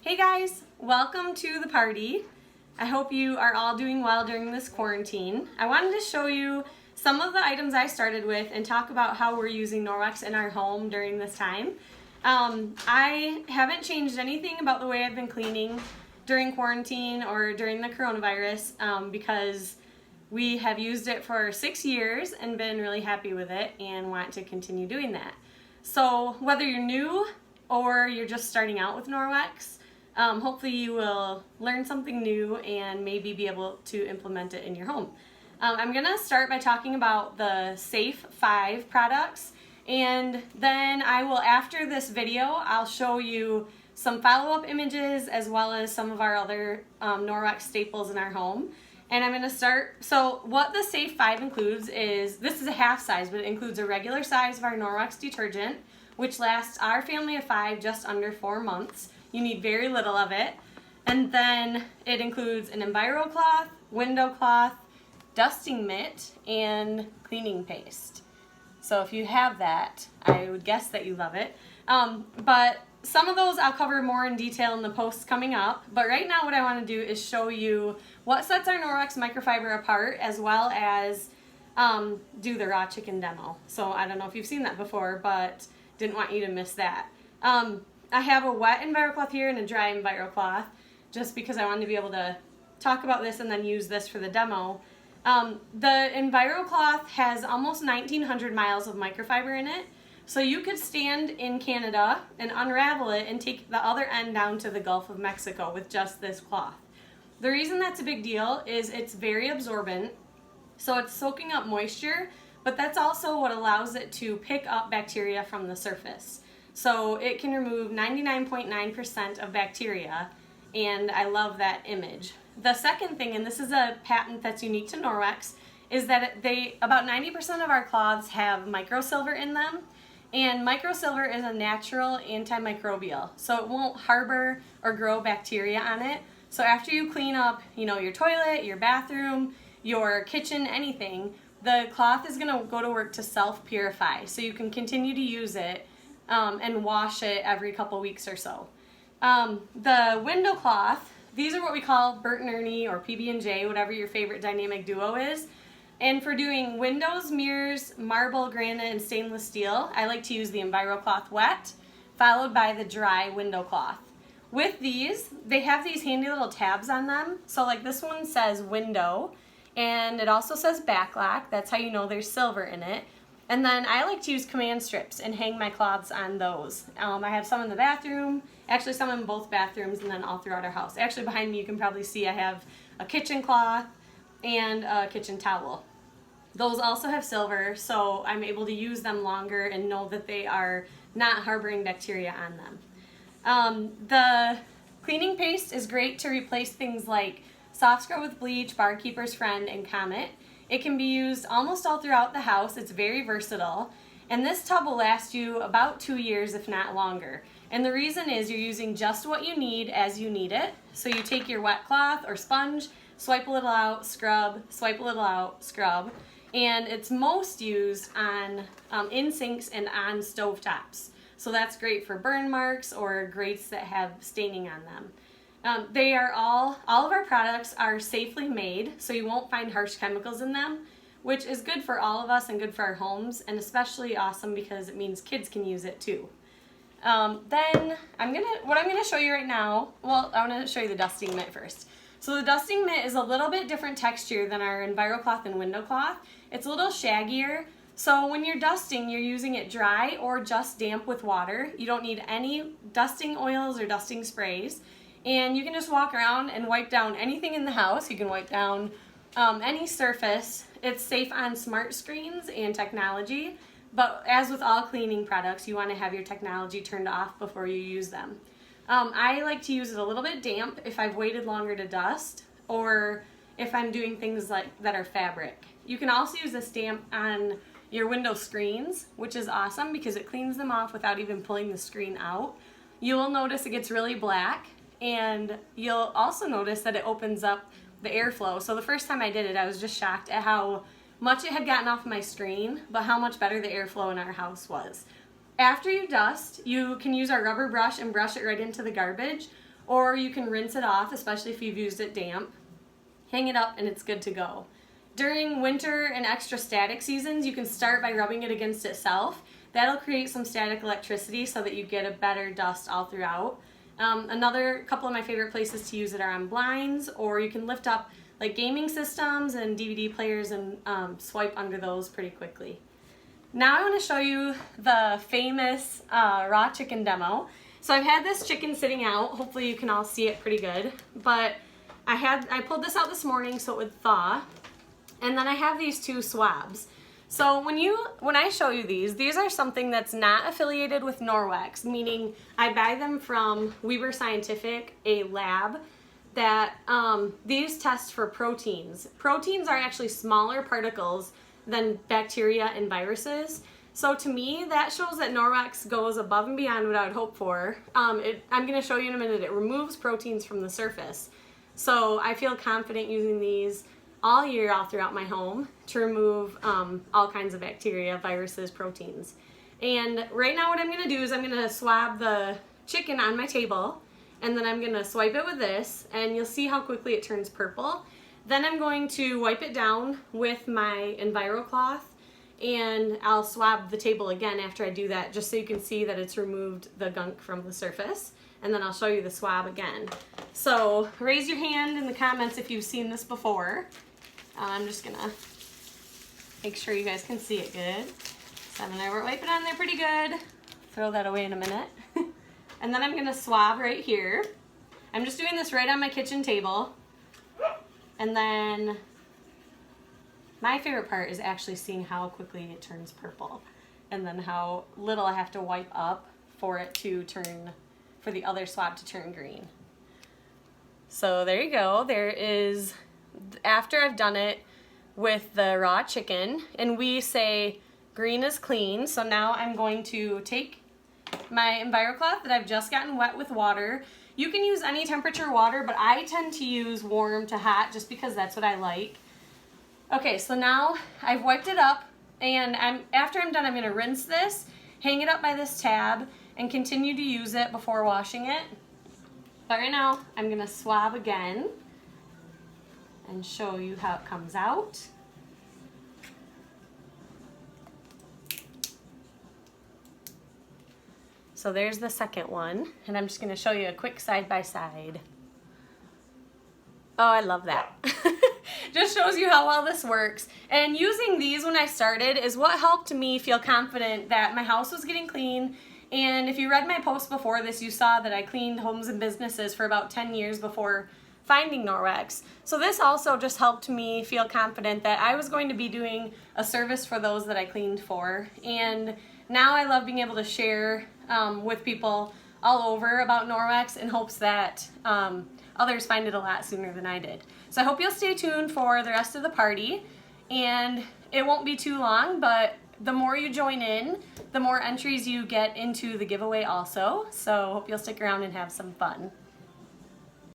Hey guys, welcome to the party. I hope you are all doing well during this quarantine. I wanted to show you some of the items I started with and talk about how we're using Norwex in our home during this time. I haven't changed anything about the way I've been cleaning during quarantine or during the coronavirus because we have used it for 6 years and been really happy with it and want to continue doing that. So whether you're new or you're just starting out with Norwex, hopefully you will learn something new and maybe be able to implement it in your home. I'm going to start by talking about the Safe 5 products, and then I will, after this video, I'll show you some follow-up images as well as some of our other Norwex staples in our home. And I'm going to start, so what the Safe 5 includes is, this is a half size, but it includes a regular size of our Norwex detergent, which lasts our family of 5 just under 4 months. You need very little of it. And then it includes an Enviro cloth, window cloth, dusting mitt, and cleaning paste. So if you have that, I would guess that you love it. But some of those I'll cover more in detail in the posts coming up. But right now what I want to do is show you what sets our Norwex microfiber apart, as well as do the raw chicken demo. So I don't know if you've seen that before, but didn't want you to miss that. I have a wet Enviro cloth here and a dry Enviro cloth, just because I wanted to be able to talk about this and then use this for the demo. The Enviro cloth has almost 1,900 miles of microfiber in it, so you could stand in Canada and unravel it and take the other end down to the Gulf of Mexico with just this cloth. The reason that's a big deal is it's very absorbent, so it's soaking up moisture, but that's also what allows it to pick up bacteria from the surface. So it can remove 99.9% of bacteria, and I love that image. The second thing, and this is a patent that's unique to Norwex, is that about 90% of our cloths have microsilver in them, and microsilver is a natural antimicrobial, so it won't harbor or grow bacteria on it. So after you clean up, your toilet, your bathroom, your kitchen, anything, the cloth is going to go to work to self-purify, so you can continue to use it and wash it every couple weeks or so. The window cloth, these are what we call Bert and Ernie or PB&J, whatever your favorite dynamic duo is. And for doing windows, mirrors, marble, granite, and stainless steel, I like to use the Enviro cloth wet, followed by the dry window cloth. With these, they have these handy little tabs on them. So like this one says window, and it also says backlock. That's how you know there's silver in it. And then I like to use command strips and hang my cloths on those. I have some in the bathroom, actually some in both bathrooms, and then all throughout our house. Actually behind me you can probably see I have a kitchen cloth and a kitchen towel. Those also have silver, so I'm able to use them longer and know that they are not harboring bacteria on them. The cleaning paste is great to replace things like soft scrub with bleach, barkeeper's friend, and Comet. It can be used almost all throughout the house. It's very versatile, and this tub will last you about 2 years, if not longer. And the reason is you're using just what you need as you need it. So you take your wet cloth or sponge, swipe a little out, scrub, swipe a little out, scrub, and it's most used on in sinks and on stovetops. So that's great for burn marks or grates that have staining on them. All of our products are safely made, so you won't find harsh chemicals in them, which is good for all of us and good for our homes, and especially awesome because it means kids can use it too. Then what I'm gonna show you right now, well, I want to show you the dusting mitt first. So the dusting mitt is a little bit different texture than our Enviro cloth and window cloth. It's a little shaggier. So when you're dusting, you're using it dry or just damp with water. You don't need any dusting oils or dusting sprays. And you can just walk around and wipe down anything in the house. You can wipe down any surface. It's safe on smart screens and technology, but as with all cleaning products, you want to have your technology turned off before you use them. I like to use it a little bit damp if I've waited longer to dust, or if I'm doing things like that are fabric. You can also use this damp on your window screens, which is awesome because it cleans them off without even pulling the screen out. You will notice it gets really black, and you'll also notice that it opens up the airflow. So the first time I did it, I was just shocked at how much it had gotten off my screen, but how much better the airflow in our house was. After you dust, you can use our rubber brush and brush it right into the garbage, or you can rinse it off, especially if you've used it damp. Hang it up and it's good to go. During winter and extra static seasons, you can start by rubbing it against itself. That'll create some static electricity so that you get a better dust all throughout. Another couple of my favorite places to use it are on blinds, or you can lift up like gaming systems and DVD players and swipe under those pretty quickly. Now I want to show you the famous raw chicken demo. So I've had this chicken sitting out. Hopefully you can all see it pretty good. But I pulled this out this morning so it would thaw. And then I have these two swabs. So when I show you these are something that's not affiliated with Norwex, meaning I buy them from Weber Scientific, a lab that these test for proteins. Proteins are actually smaller particles than bacteria and viruses. So to me, that shows that Norwex goes above and beyond what I would hope for. I'm going to show you in a minute, it removes proteins from the surface. So I feel confident using these all year, all throughout my home, to remove all kinds of bacteria, viruses, proteins. And right now what I'm gonna do is I'm gonna swab the chicken on my table, and then I'm gonna swipe it with this, and you'll see how quickly it turns purple. Then I'm going to wipe it down with my EnviroCloth, and I'll swab the table again after I do that, just so you can see that it's removed the gunk from the surface. And then I'll show you the swab again. So raise your hand in the comments if you've seen this before. I'm just gonna make sure you guys can see it good. So I'm gonna wipe it on there pretty good. Throw that away in a minute. And then I'm gonna swab right here. I'm just doing this right on my kitchen table. And then my favorite part is actually seeing how quickly it turns purple, and then how little I have to wipe up for it to turn, for the other swab to turn green. So there you go. There is, after I've done it with the raw chicken, and we say green is clean. So now I'm going to take my EnviroCloth that I've just gotten wet with water. You can use any temperature water, but I tend to use warm to hot just because that's what I like. Okay, so now I've wiped it up, and after I'm done, I'm gonna rinse this, hang it up by this tab, and continue to use it before washing it. But right now, I'm gonna swab again and show you how it comes out. So there's the second one, and I'm just gonna show you a quick side by side. Oh, I love that. Just shows you how well this works. And using these when I started is what helped me feel confident that my house was getting clean. And if you read my post before this, you saw that I cleaned homes and businesses for about 10 years before finding Norwex. So this also just helped me feel confident that I was going to be doing a service for those that I cleaned for. And now I love being able to share with people all over about Norwex in hopes that others find it a lot sooner than I did. So I hope you'll stay tuned for the rest of the party, and it won't be too long, but the more you join in, the more entries you get into the giveaway also. So hope you'll stick around and have some fun.